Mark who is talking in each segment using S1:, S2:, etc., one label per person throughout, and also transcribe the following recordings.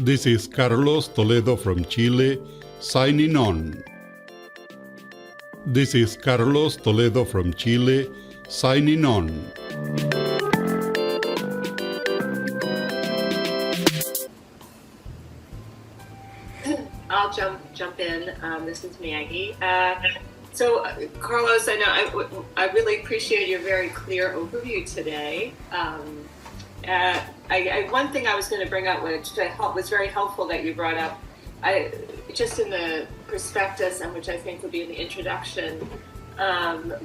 S1: This is Carlos Toledo from Chile, signing on. This is Carlos Toledo from Chile, signing on.
S2: I'll jump in. This is Maggie. Carlos, I really appreciate your very clear overview today. One thing I was going to bring up, which was very helpful that you brought up, just in the prospectus, and which I think would be in the introduction,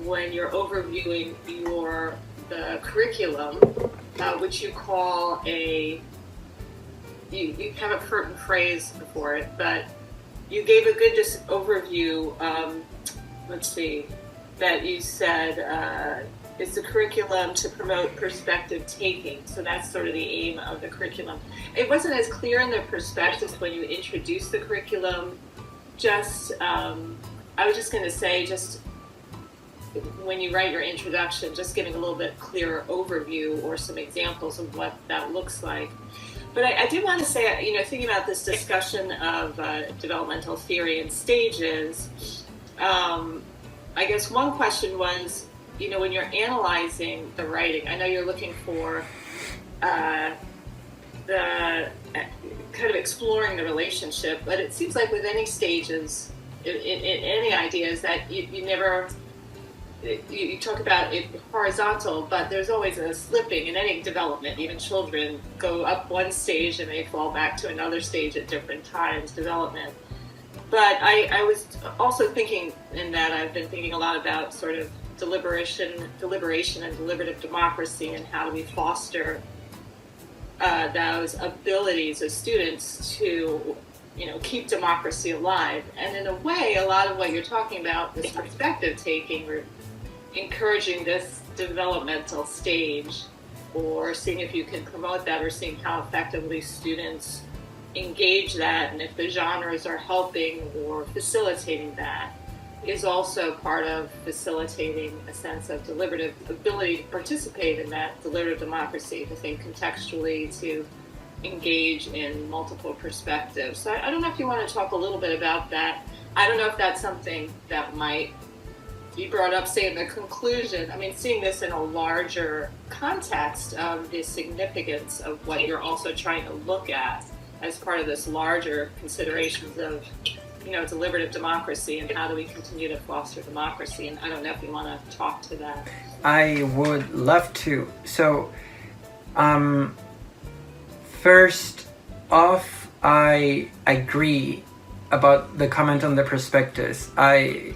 S2: when you're overviewing the curriculum, which you call you have a certain phrase for it, but you gave a good just overview. That you said it's the curriculum to promote perspective taking. So that's sort of the aim of the curriculum. It wasn't as clear in the prospectus when you introduced the curriculum. I was just going to say, just when you write your introduction, just giving a little bit clearer overview or some examples of what that looks like. But I did want to say, thinking about this discussion of developmental theory and stages, I guess one question was, when you're analyzing the writing, I know you're looking for the kind of exploring the relationship, but it seems like with any stages, in any ideas, that you never, you talk about it horizontal, but there's always a slipping in any development. Even children go up one stage and they fall back to another stage at different times, development. But I was also thinking in that I've been thinking a lot about sort of deliberation and deliberative democracy, and how do we foster those abilities of students to, keep democracy alive. And in a way, a lot of what you're talking about, this perspective taking, or encouraging this developmental stage, or seeing if you can promote that, or seeing how effectively students engage that, and if the genres are helping or facilitating that, is also part of facilitating a sense of deliberative ability to participate in that deliberative democracy, to think contextually, to engage in multiple perspectives. So I don't know if you want to talk a little bit about that. I don't know if that's something that might be brought up, say, in the conclusion. I mean, seeing this in a larger context of the significance of what you're also trying to look at as part of this larger considerations of, deliberative democracy, and how do we continue to foster democracy. And I don't know if you want to talk to that.
S3: I would love to. So, first off, I agree about the comment on the prospectus. It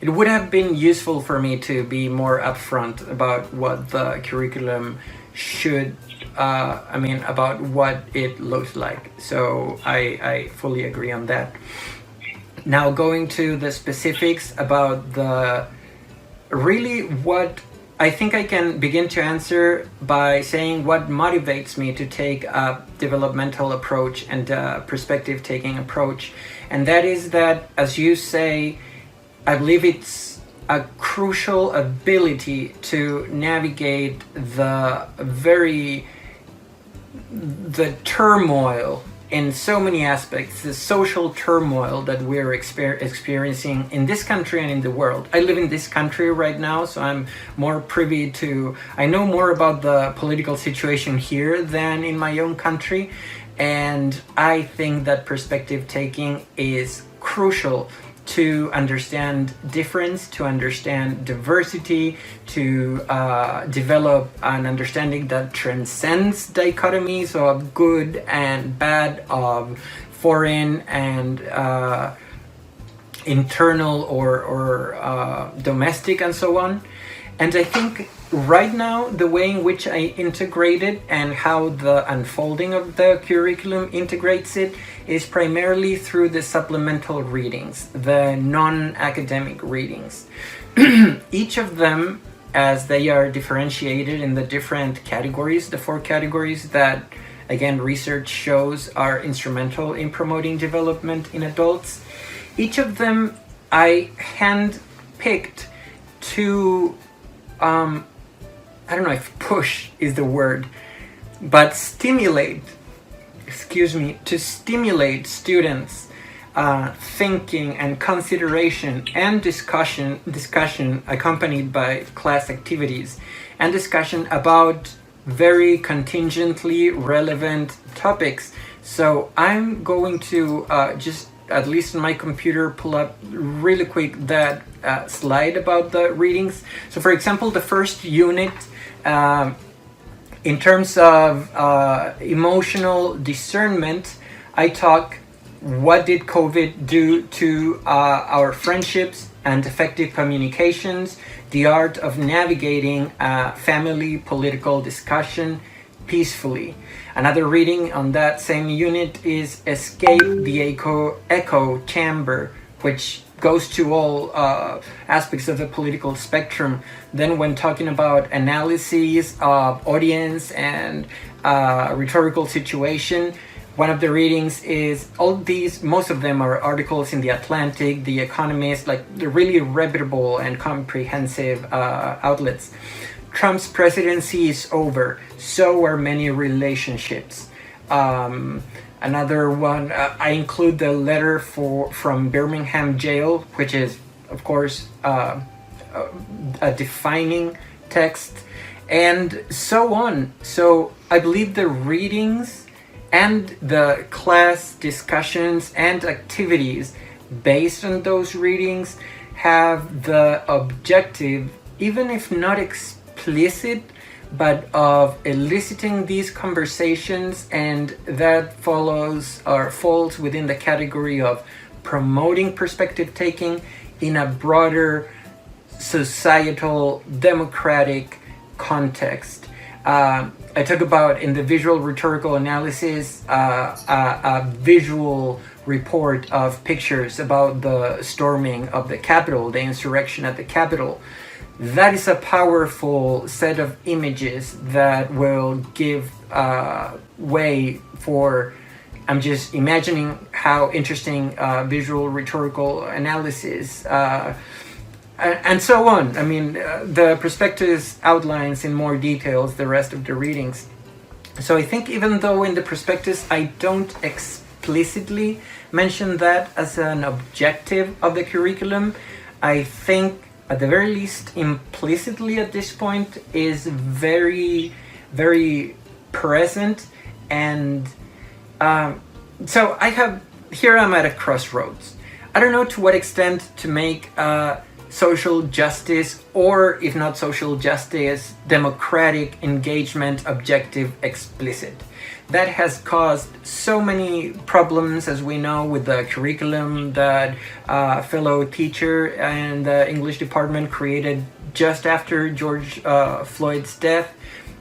S3: would have been useful for me to be more upfront about what the curriculum should about what it looks like. So I fully agree on that. Now, going to the specifics about what I think I can begin to answer by saying what motivates me to take a developmental approach and a perspective taking approach. And that is that, as you say, I believe it's a crucial ability to navigate the turmoil in so many aspects, the social turmoil that we're experiencing in this country and in the world. I live in this country right now, so I'm more privy to, I know more about the political situation here than in my own country, and I think that perspective taking is crucial to understand difference, to understand diversity, to develop an understanding that transcends dichotomies of good and bad, of foreign and internal or domestic, and so on. And I think right now, the way in which I integrate it and how the unfolding of the curriculum integrates it is primarily through the supplemental readings, the non-academic readings. Each of them, as they are differentiated in the different categories, the 4 categories that, again, research shows are instrumental in promoting development in adults. Each of them I hand-picked to I don't know if push is the word, but to stimulate students' thinking and consideration and discussion accompanied by class activities and discussion about very contingently relevant topics. So I'm going to just, at least on my computer, pull up really quick that slide about the readings. So for example, the first unit, in terms of emotional discernment, I talk what did COVID do to our friendships and effective communications, the art of navigating family political discussion peacefully. Another reading on that same unit is Escape the Echo Chamber, which goes to all aspects of the political spectrum. Then when talking about analyses of audience and rhetorical situation, one of the readings is most of them are articles in The Atlantic, The Economist, like the really reputable and comprehensive outlets. Trump's presidency is over, so are many relationships. Another one, I include the letter from Birmingham jail, which is, of course, a defining text, and so on. So I believe the readings and the class discussions and activities based on those readings have the objective, even if not explicit, but of eliciting these conversations, and that falls within the category of promoting perspective taking in a broader societal democratic context. I talk about in the visual rhetorical analysis a visual report of pictures about the storming of the Capitol, the insurrection at the Capitol. That is a powerful set of images that will give way for, I'm just imagining how interesting visual rhetorical analysis and so on. I mean, the prospectus outlines in more details the rest of the readings. So I think even though in the prospectus I don't explicitly mention that as an objective of the curriculum, I think at the very least implicitly at this point is very, very present. And so here I'm at a crossroads. I don't know to what extent to make social justice, or if not social justice, democratic engagement objective explicit. That has caused so many problems, as we know, with the curriculum that a fellow teacher and the English department created just after George Floyd's death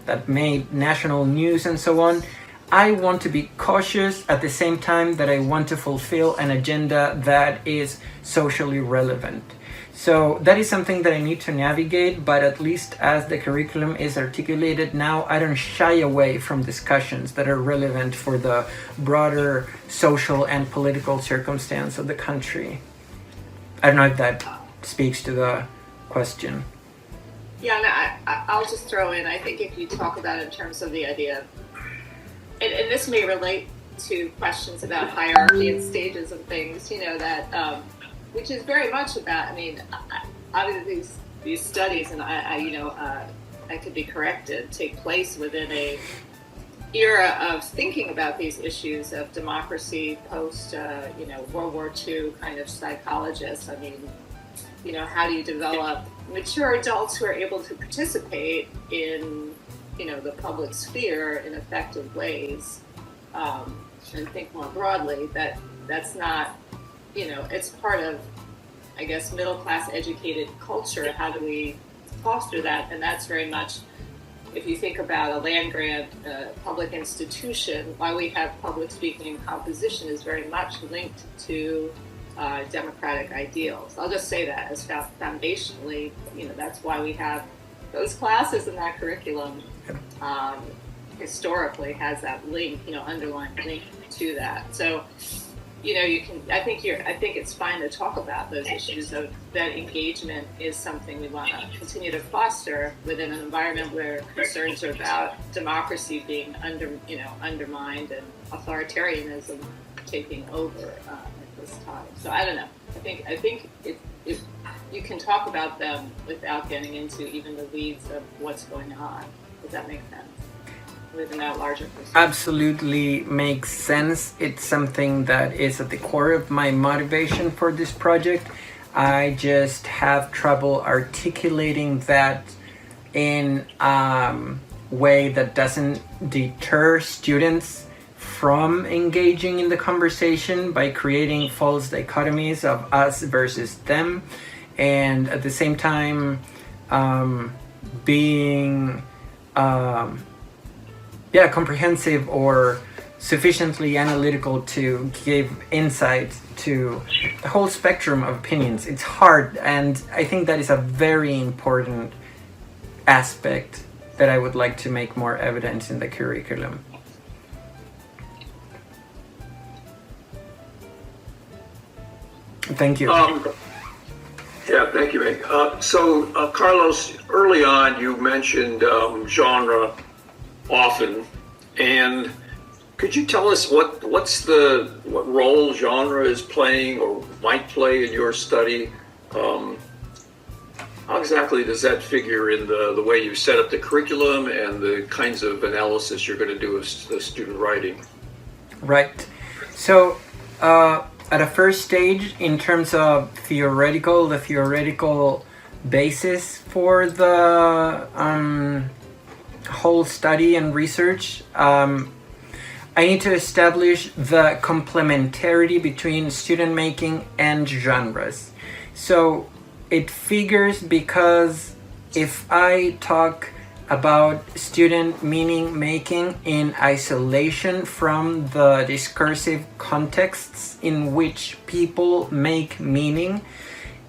S3: that made national news and so on. I want to be cautious at the same time that I want to fulfill an agenda that is socially relevant. So that is something that I need to navigate, but at least as the curriculum is articulated now, I don't shy away from discussions that are relevant for the broader social and political circumstance of the country. I don't know if that speaks to the question.
S2: Yeah, no, I'll just throw in, I think if you talk about it in terms of the idea, and this may relate to questions about hierarchy and stages of things, that which is very much about, obviously these studies, and I could be corrected, take place within a era of thinking about these issues of democracy post, World War II kind of psychologists. How do you develop mature adults who are able to participate in, the public sphere in effective ways, and think more broadly that's not, it's part of, I guess, middle-class educated culture. How do we foster that? And that's very much, if you think about a land-grant public institution, why we have public speaking and composition is very much linked to democratic ideals. I'll just say that as foundationally, that's why we have those classes in that curriculum. Historically has that link, underlying link to that. So you can. I think it's fine to talk about those issues. Of that engagement is something we want to continue to foster within an environment where concerns are about democracy being undermined and authoritarianism taking over at this time. So I don't know. I think if you can talk about them without getting into even the weeds of what's going on. Does that make sense? Within that larger perspective.
S3: Absolutely makes sense. It's something that is at the core of my motivation for this project. I just have trouble articulating that in a way that doesn't deter students from engaging in the conversation by creating false dichotomies of us versus them, and at the same time being comprehensive or sufficiently analytical to give insight to the whole spectrum of opinions. It's hard, and I think that is a very important aspect that I would like to make more evident in the curriculum. Thank you.
S4: Thank you, Meg. Carlos, early on you mentioned genre often, and could you tell us what role genre is playing or might play in your study? How exactly does that figure in the way you set up the curriculum and the kinds of analysis you're going to do as the student writing?
S3: Right. So at a first stage, in terms of the theoretical basis for the whole study and research, I need to establish the complementarity between student making and genres. So it figures because if I talk about student meaning making in isolation from the discursive contexts in which people make meaning,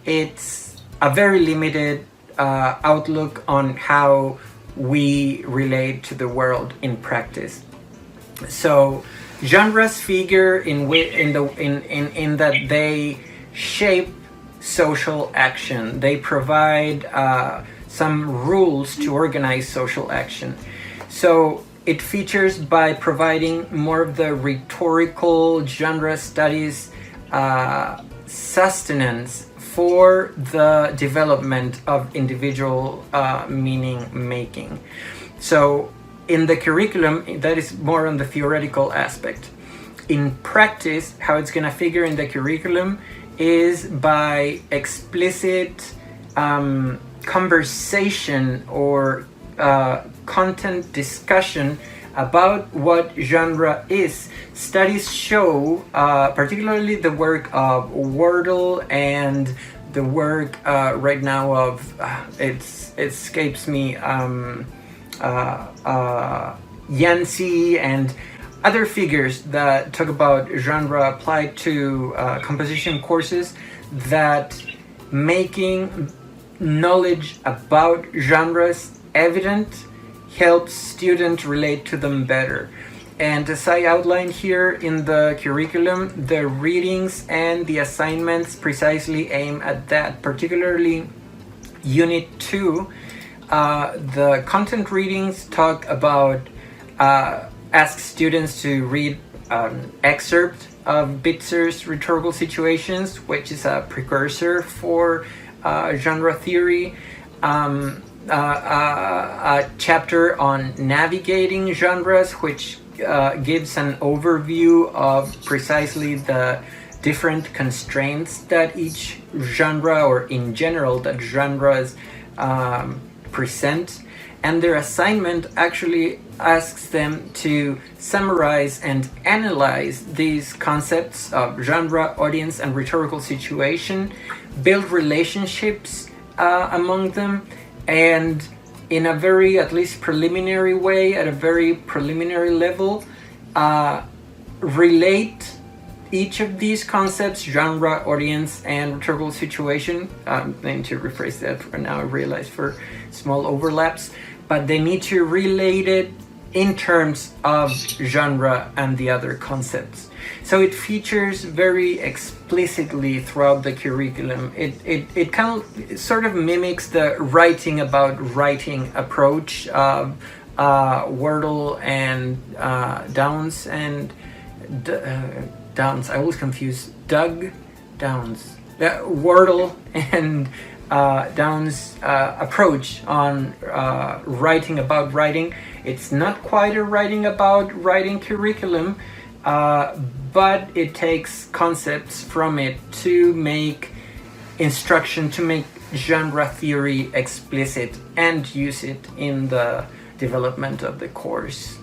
S3: it's a very limited outlook on how we relate to the world in practice. So genres figure in that they shape social action. They provide some rules to organize social action. So it features by providing more of the rhetorical genre studies sustenance for the development of individual meaning making. So in the curriculum, that is more on the theoretical aspect. In practice, how it's going to figure in the curriculum is by explicit conversation or content discussion about what genre is. Studies show, particularly the work of Wardle and the work right now of, it escapes me, Yancey and other figures that talk about genre applied to composition courses, that making knowledge about genres evident helps students relate to them better. And as I outlined here in the curriculum, the readings and the assignments precisely aim at that. Particularly Unit 2, the content readings talk about, ask students to read an excerpt of Bitzer's Rhetorical Situations, which is a precursor for genre theory, a chapter on navigating genres, which gives an overview of precisely the different constraints that each genre, or in general that genres present. And their assignment actually asks them to summarize and analyze these concepts of genre, audience, and rhetorical situation, build relationships among them, and in a very, at least preliminary way, at a very preliminary level, relate each of these concepts, genre, audience, and rhetorical situation. I need to rephrase that for now, I realize, for small overlaps, but they need to relate it in terms of genre and the other concepts. So it features very explicitly throughout the curriculum. It kind of sort of mimics the writing about writing approach of Wordle and Downs and Downs. I always confuse Doug Downs. Wordle and Downs' approach on writing about writing. It's not quite a writing about writing curriculum, but it takes concepts from it to make instruction, to make genre theory explicit and use it in the development of the course.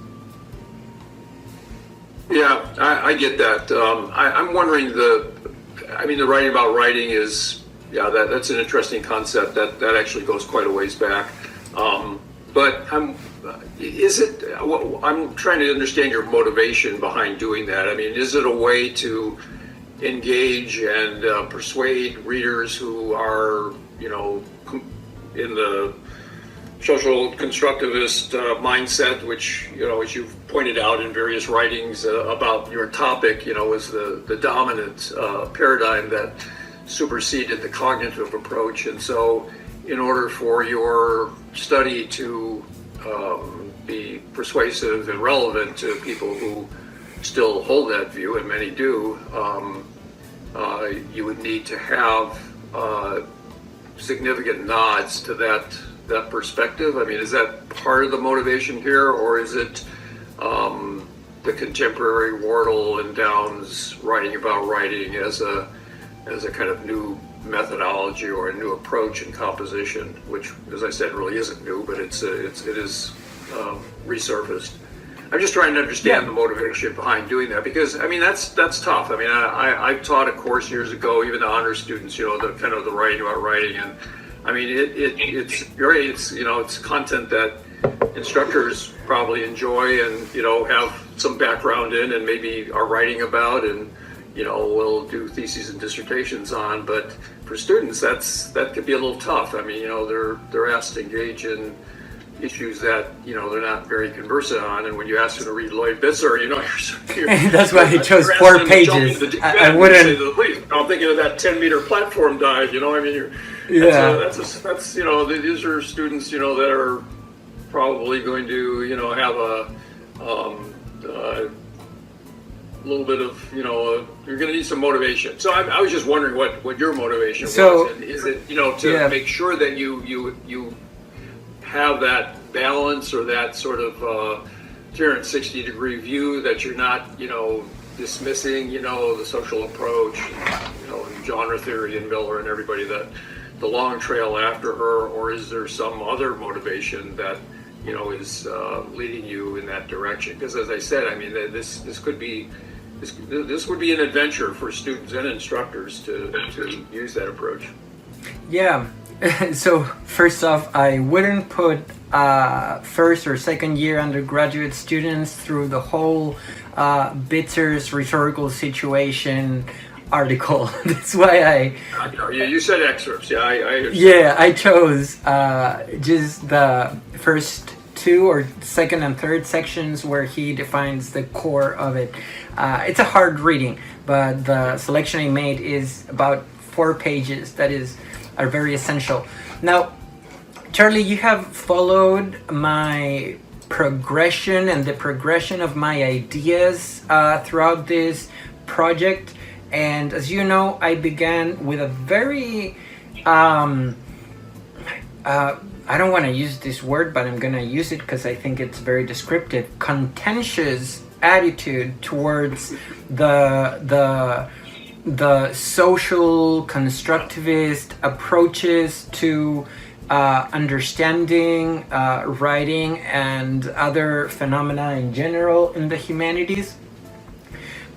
S4: Yeah, I get that. I'm wondering the writing about writing is, that's an interesting concept that actually goes quite a ways back. But I'm trying to understand your motivation behind doing that. I mean, is it a way to engage and persuade readers who are, in the social constructivist mindset, which, as you've pointed out in various writings about your topic, is the dominant paradigm that superseded the cognitive approach. And so in order for your study to be persuasive and relevant to people who still hold that view, and many do, you would need to have significant nods to that perspective. I mean, is that part of the motivation here, or is it the contemporary Wardle and Downs writing about writing as a kind of new methodology or a new approach in composition, which, as I said, really isn't new, but it is resurfaced. I'm just trying to understand the motivation behind doing that, because I mean that's tough. I mean, I taught a course years ago, even to honor students, the kind of the writing about writing, and I mean it's content that instructors probably enjoy and have some background in and maybe are writing about and will do theses and dissertations on. But for students, that could be a little tough. I mean, they're asked to engage in issues that they're not very conversant on, and when you ask them to read Lloyd Bitzer, you're
S3: that's why I chose 4 pages. I wouldn't.
S4: I'm thinking of that 10-meter platform dive. I mean, that's these are students that are probably going to have a little bit of you're going to need some motivation. So I was just wondering what your motivation was, and is it to make sure that you have that balance or that sort of 360-degree view, that you're not dismissing the social approach and genre theory and Miller and everybody, that the long trail after her, or is there some other motivation that is leading you in that direction? Because as I said, I mean, this would be an adventure for students and instructors to use that approach.
S3: Yeah. So first off, I wouldn't put first or second year undergraduate students through the whole Bitzer's rhetorical situation article. That's why
S4: you said excerpts. Yeah, I understand.
S3: Yeah, I chose just the first 2 or second and third sections where he defines the core of it. It's a hard reading, but the selection I made is about 4 pages that are very essential. Now, Charlie, you have followed my progression and the progression of my ideas throughout this project. And as you know, I began with a very, I don't want to use this word, but I'm going to use it because I think it's very descriptive, contentious attitude towards the social constructivist approaches to understanding writing and other phenomena in general in the humanities.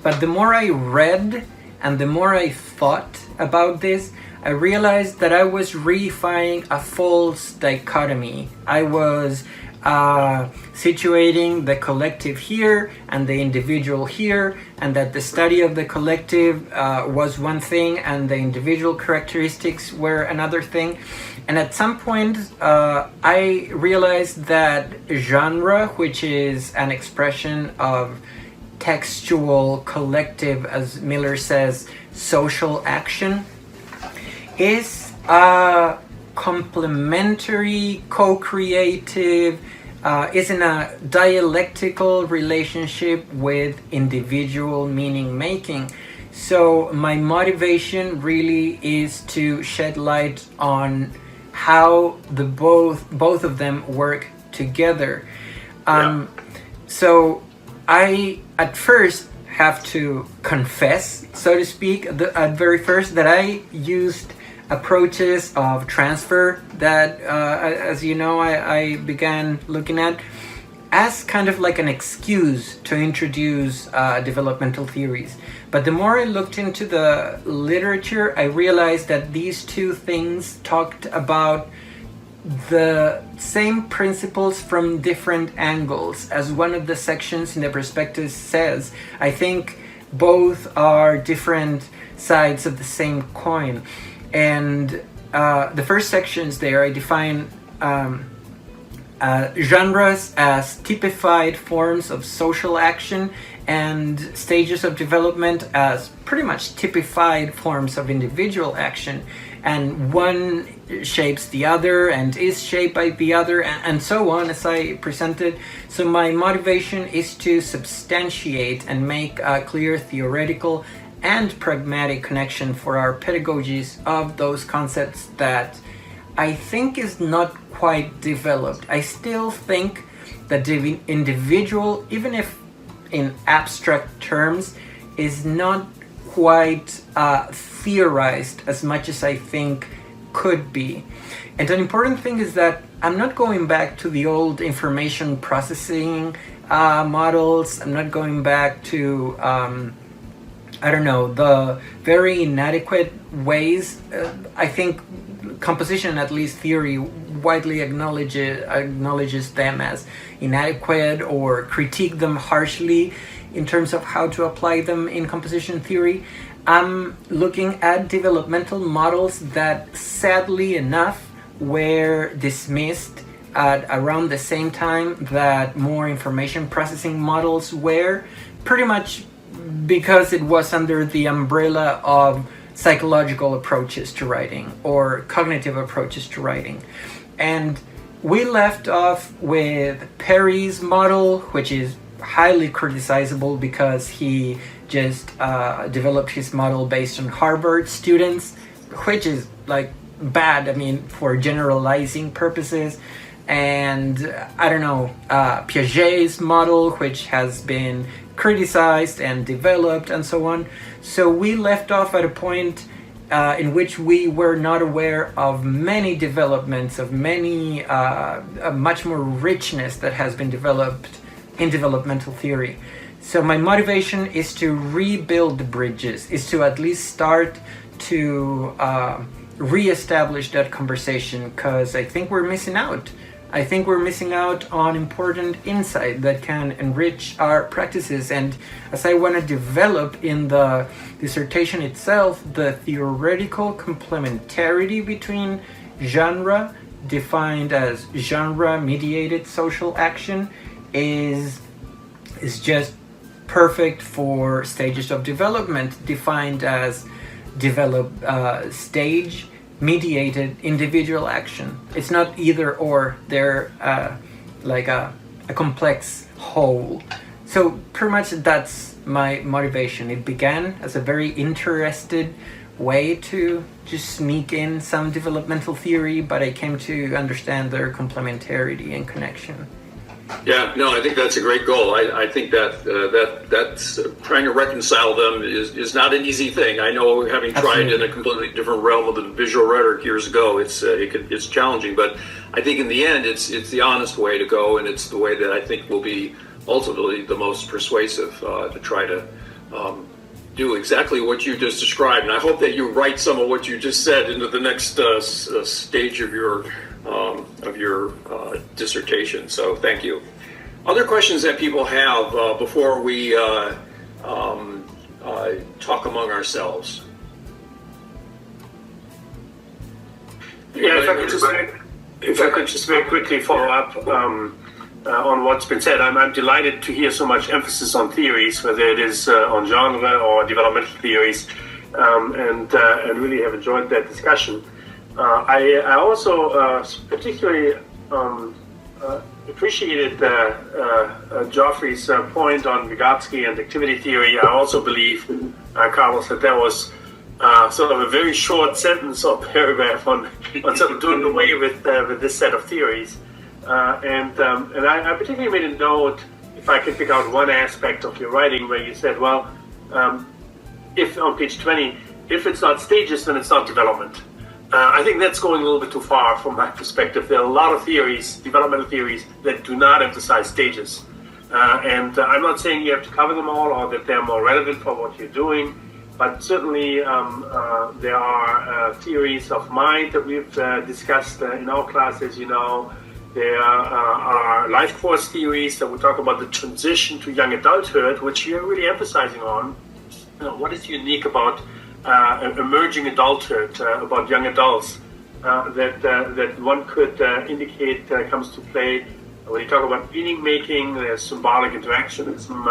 S3: But the more I read and the more I thought about this, I realized that I was reifying a false dichotomy. I was situating the collective here and the individual here, and that the study of the collective was one thing and the individual characteristics were another thing. And at some point, I realized that genre, which is an expression of textual collective, as Miller says, social action, is a complementary, co-creative, is in a dialectical relationship with individual meaning making. So my motivation really is to shed light on how the both of them work together. So I at first have to confess, so to speak, at very first, that I used approaches of transfer that, as you know, I began looking at as kind of like an excuse to introduce developmental theories. But the more I looked into the literature, I realized that these two things talked about the same principles from different angles. As one of the sections in the prospectus says, I think both are different sides of the same coin. And the first sections there, I define genres as typified forms of social action and stages of development as pretty much typified forms of individual action. And one shapes the other and is shaped by the other, and so on, as I presented. So my motivation is to substantiate and make a clear theoretical and pragmatic connection for our pedagogies of those concepts that I think is not quite developed. I still think that the individual, even if in abstract terms, is not quite theorized as much as I think could be. And an important thing is that I'm not going back to the old information processing models. I'm not going back to the very inadequate ways. I think composition, at least theory, widely acknowledges them as inadequate or critique them harshly in terms of how to apply them in composition theory. I'm looking at developmental models that, sadly enough, were dismissed at around the same time that more information processing models were, pretty much because it was under the umbrella of psychological approaches to writing or cognitive approaches to writing. And we left off with Perry's model, which is highly criticizable because he just developed his model based on Harvard students, which is like bad, I mean, for generalizing purposes. And Piaget's model, which has been criticized and developed and so on. So we left off at a point in which we were not aware of many developments, of many, much more richness that has been developed in developmental theory. So my motivation is to rebuild the bridges, is to at least start to re-establish that conversation, because I think we're missing out. I think we're missing out on important insight that can enrich our practices. And as I want to develop in the dissertation itself, the theoretical complementarity between genre, defined as genre-mediated social action, is just perfect for stages of development, defined as stage mediated individual action. It's not either or, they're like a complex whole. So pretty much that's my motivation. It began as a very interested way to just sneak in some developmental theory, but I came to understand their complementarity and connection.
S4: Yeah, no, I think that's a great goal. I think that's trying to reconcile them is not an easy thing. I know, having tried in a completely different realm of the visual rhetoric years ago, it's challenging. But I think in the end, it's the honest way to go, and it's the way that I think will be ultimately the most persuasive to try to do exactly what you just described. And I hope that you write some of what you just said into the next stage of your dissertation. So thank you. Other questions that people have before we talk among ourselves?
S5: Yeah, if I could just very quickly follow up on what's been said. I'm delighted to hear so much emphasis on theories, whether it is on genre or developmental theories, and really have enjoyed that discussion. I also particularly appreciated Geoffrey's point on Vygotsky and activity theory. I also believe, Carlos, that was sort of a very short sentence or paragraph on sort of doing away with this set of theories. And I particularly made a note, if I could pick out one aspect of your writing, where you said, well, if on page 20, if it's not stages, then it's not development. I think that's going a little bit too far from my perspective. There are a lot of theories, developmental theories, that do not emphasize stages. And I'm not saying you have to cover them all or that they're more relevant for what you're doing, but certainly there are theories of mind that we've discussed in our class, as you know. There are life course theories that will talk about the transition to young adulthood, which you're really emphasizing on. What is unique about emerging adulthood, about young adults, that one could indicate comes to play when you talk about meaning making. There's symbolic interactionism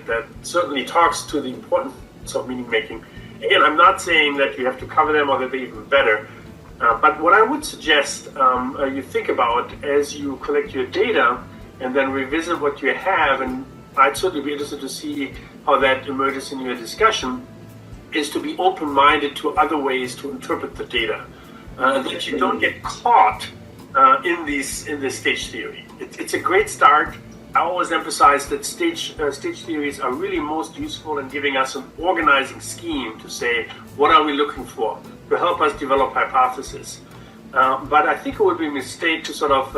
S5: that certainly talks to the importance of meaning making. Again, I'm not saying that you have to cover them or that they're even better, but what I would suggest you think about as you collect your data and then revisit what you have, and I'd certainly be interested to see how that emerges in your discussion, is to be open-minded to other ways to interpret the data, that you don't get caught in this stage theory. It's a great start. I always emphasize that stage theories are really most useful in giving us an organizing scheme to say, what are we looking for, to help us develop hypotheses. But I think it would be a mistake to sort of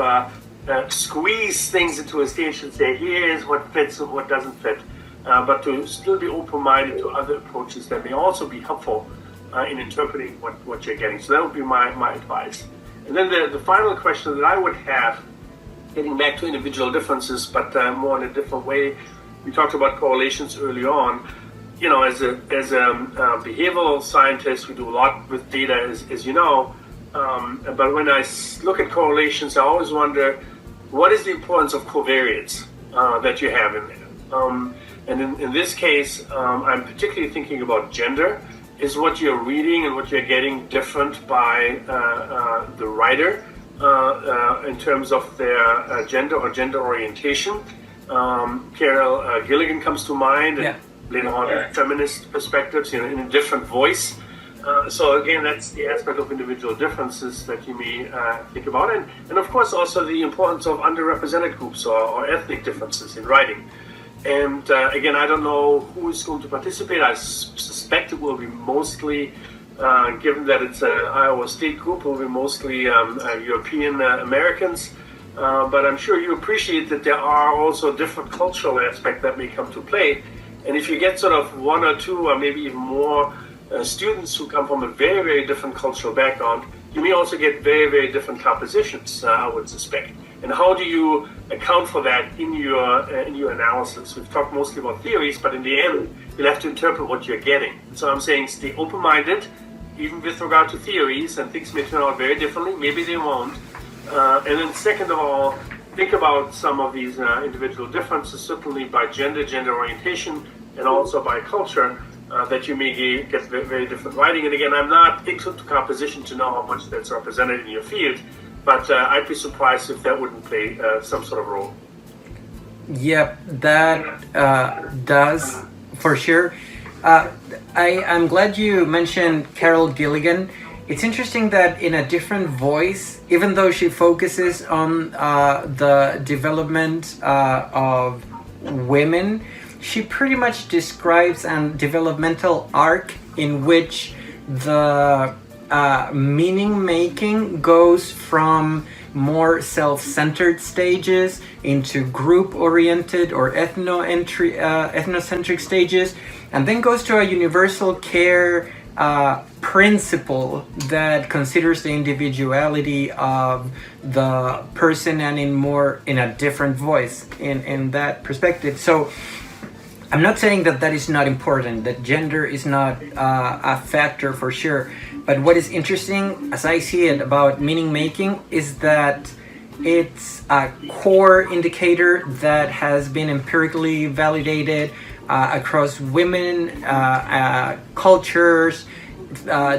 S5: squeeze things into a stage and say, here's what fits and what doesn't fit. But to still be open-minded to other approaches that may also be helpful in interpreting what you're getting. So that would be my advice. And then the final question that I would have, getting back to individual differences, but more in a different way. We talked about correlations early on. You know, as a behavioral scientist, we do a lot with data, as you know. But when I look at correlations, I always wonder, what is the importance of covariates that you have in there? And in this case, I'm particularly thinking about gender. Is what you're reading and what you're getting different by the writer in terms of their gender or gender orientation? Carol Gilligan comes to mind, and later on feminist perspectives, you know, in a different voice. So again, that's the aspect of individual differences that you may think about. And of course also the importance of underrepresented groups or ethnic differences in writing. And again, I don't know who is going to participate. I suspect it will be mostly, given that it's an Iowa State group, it will be mostly European Americans. But I'm sure you appreciate that there are also different cultural aspects that may come to play. And if you get sort of one or two or maybe even more students who come from a very, very different cultural background, you may also get very, very different compositions, I would suspect. And how do you account for that in your analysis? We've talked mostly about theories, but in the end, you'll have to interpret what you're getting. So I'm saying stay open-minded, even with regard to theories, and things may turn out very differently. Maybe they won't. And then second of all, think about some of these individual differences, certainly by gender orientation, and also by culture, that you may get very, very different writing. And again, I'm not into composition to know how much that's represented in your field, but I'd be surprised if that wouldn't play some sort of role.
S3: Yep, that does, for sure. I'm glad you mentioned Carol Gilligan. It's interesting that in a different voice, even though she focuses on the development of women, she pretty much describes a developmental arc in which the meaning making goes from more self-centered stages into group-oriented or ethnocentric stages, and then goes to a universal care principle that considers the individuality of the person and in a different voice in that perspective. So I'm not saying that that is not important, that gender is not a factor for sure. But what is interesting, as I see it, about meaning making is that it's a core indicator that has been empirically validated across women, cultures,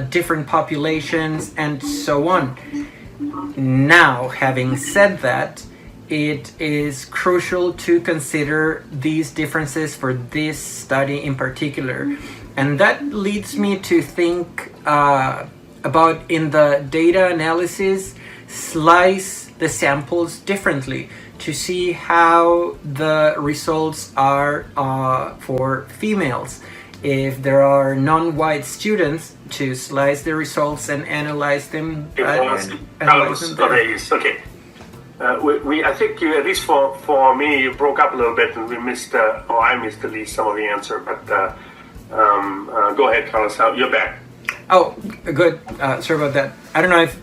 S3: different populations, and so on. Now, having said that, it is crucial to consider these differences for this study in particular. And that leads me to think about, in the data analysis, slice the samples differently to see how the results are for females. If there are non-white students, to slice the results and analyze them.
S5: Okay. I think you, at least for me, you broke up a little bit, and we missed, or I missed at least some of the answer. But go ahead, Carlos. You're back.
S3: Oh, good. Sorry about that. I don't know if,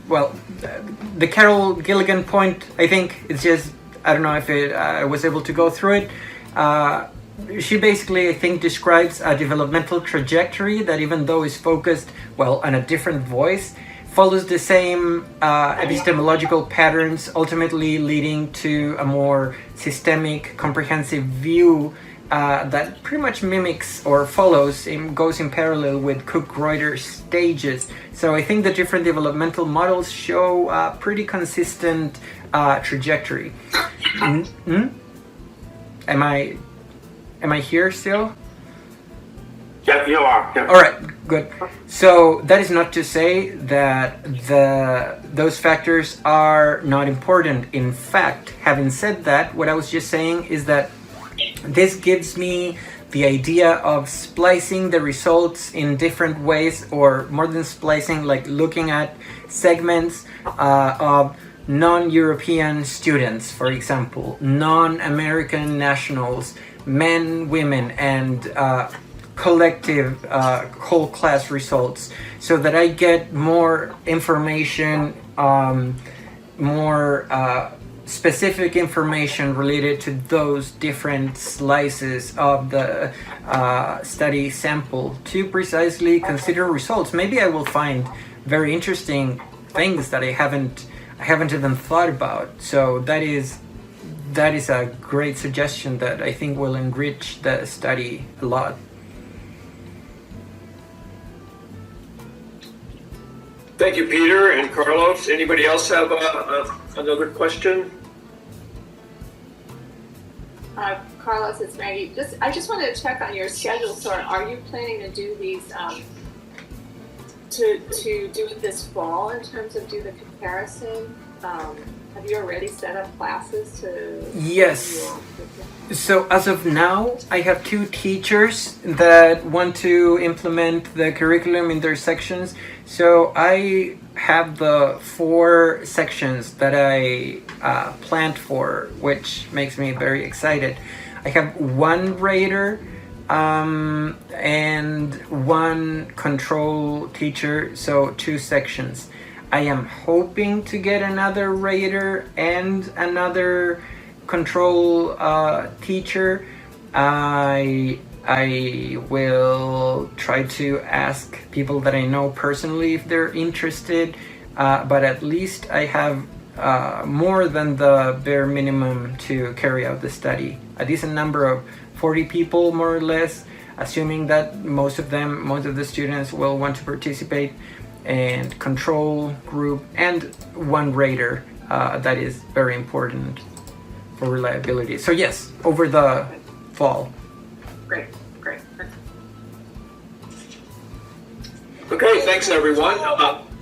S3: the Carol Gilligan point, I think it's just, I don't know if I was able to go through it. She basically, I think, describes a developmental trajectory that, even though is focused, on a different voice, follows the same epistemological patterns, ultimately leading to a more systemic, comprehensive view that pretty much mimics or follows and goes in parallel with Cook-Reuter's stages. So I think the different developmental models show a pretty consistent trajectory. Am I here still?
S5: Yeah, you are. Yeah.
S3: All right, good. So that is not to say that those factors are not important. In fact, having said that, what I was just saying is that this gives me the idea of splicing the results in different ways, or more than splicing, like looking at segments of non-European students, for example, non-American nationals, men, women, and collective whole class results, so that I get more information, more specific information related to those different slices of the study sample to precisely consider results. Maybe I will find very interesting things that I haven't even thought about. So that is a great suggestion that I think will enrich the study a lot.
S4: Thank you, Peter and Carlos. Anybody else have another question?
S2: Carlos, it's Maggie. I just wanted to check on your schedule. So, are you planning to do these to do it this fall in terms of do the comparison? Have you already set up classes to?
S3: Yes. So as of now, I have 2 teachers that want to implement the curriculum in their sections. So I have the 4 sections that I planned for, which makes me very excited. I have 1 rater and 1 control teacher, so 2 sections. I am hoping to get another rater and another control teacher. I will try to ask people that I know personally if they're interested, but at least I have more than the bare minimum to carry out the study. A decent number of 40 people, more or less, assuming that most of the students will want to participate, and control group, and 1 rater. That is very important for reliability. So yes, over the fall.
S2: Great.
S4: Okay, thanks everyone.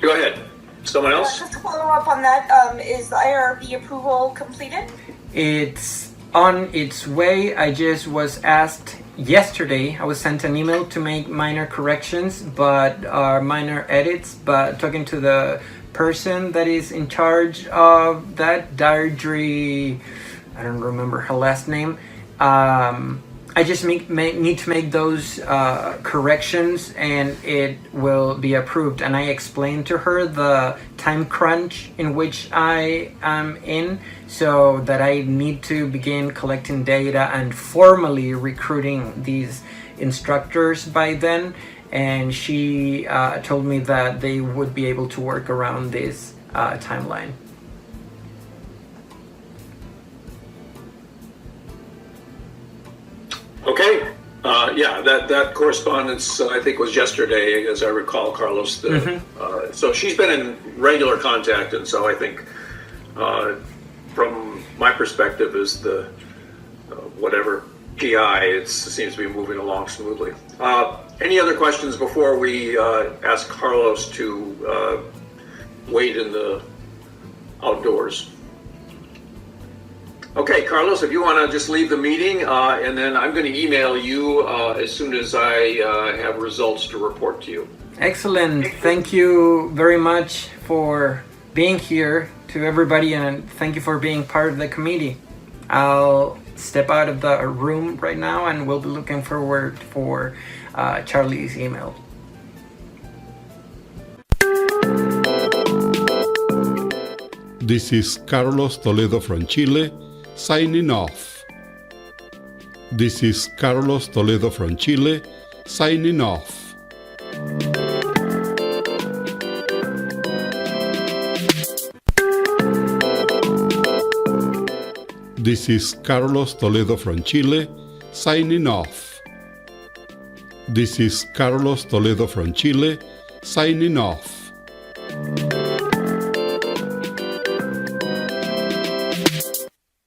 S4: Go ahead. Someone else?
S6: Just to follow up on that, is the IRB approval completed?
S3: It's on its way. I just was asked yesterday. I was sent an email to make minor corrections, minor edits, but talking to the person that is in charge of that, Deirdre, I don't remember her last name, I just need to make those corrections, and it will be approved. And I explained to her the time crunch in which I am in, so that I need to begin collecting data and formally recruiting these instructors by then. And she told me that they would be able to work around this timeline.
S4: Okay. Yeah, that correspondence I think was yesterday, as I recall, Carlos. So she's been in regular contact, and so I think, from my perspective, as the whatever PI, it seems to be moving along smoothly. Any other questions before we ask Carlos to wait in the outdoors? Okay, Carlos, if you want to just leave the meeting, and then I'm going to email you as soon as I have results to report to you.
S3: Excellent. Thank you very much for being here, to everybody, and thank you for being part of the committee. I'll step out of the room right now, and we'll be looking forward for Charlie's email.
S1: This is Carlos Toledo from Chile, signing off. This is Carlos Toledo from Chile, signing off. This is Carlos Toledo from Chile, signing off. This is Carlos Toledo from Chile, signing off.